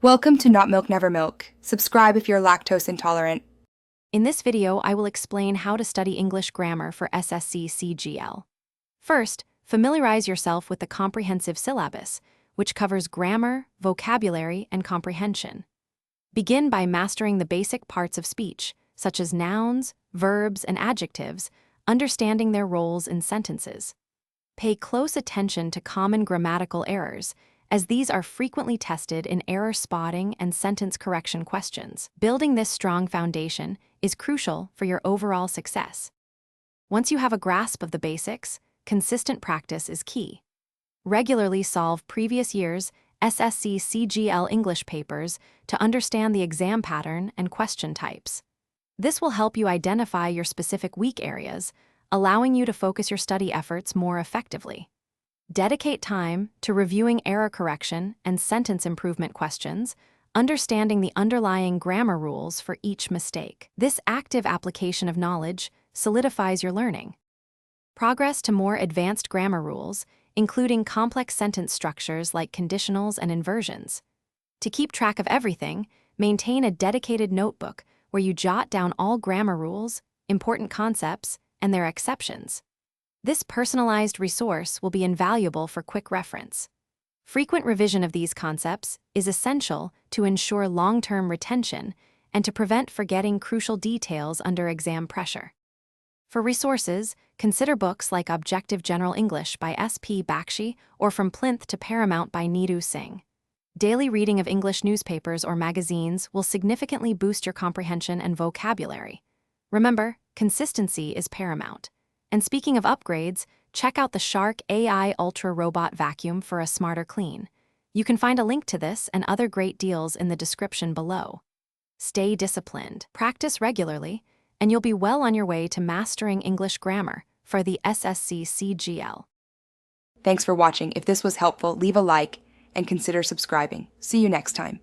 Welcome to Not Milk Never Milk. Subscribe if you're lactose intolerant. In this video, I will explain how to study English grammar for SSC CGL. First, familiarize yourself with the comprehensive syllabus, which covers grammar, vocabulary, and comprehension. Begin by mastering the basic parts of speech, such as nouns, verbs, and adjectives, understanding their roles in sentences. Pay close attention to common grammatical errors, as these are frequently tested in error spotting and sentence correction questions. Building this strong foundation is crucial for your overall success. Once you have a grasp of the basics, consistent practice is key. Regularly solve previous year's SSC CGL English papers to understand the exam pattern and question types. This will help you identify your specific weak areas, allowing you to focus your study efforts more effectively. Dedicate time to reviewing error correction and sentence improvement questions, understanding the underlying grammar rules for each mistake. This active application of knowledge solidifies your learning. Progress to more advanced grammar rules, including complex sentence structures like conditionals and inversions. To keep track of everything, maintain a dedicated notebook where you jot down all grammar rules, important concepts, and their exceptions. This personalized resource will be invaluable for quick reference. Frequent revision of these concepts is essential to ensure long-term retention and to prevent forgetting crucial details under exam pressure. For resources, consider books like Objective General English by S.P. Bakshi or From Plinth to Paramount by Neetu Singh. Daily reading of English newspapers or magazines will significantly boost your comprehension and vocabulary. Remember, consistency is paramount. And speaking of upgrades, check out the Shark AI Ultra Robot Vacuum for a smarter clean. You can find a link to this and other great deals in the description below. Stay disciplined, practice regularly, and you'll be well on your way to mastering English grammar for the SSC CGL. Thanks for watching. If this was helpful, leave a like and consider subscribing. See you next time.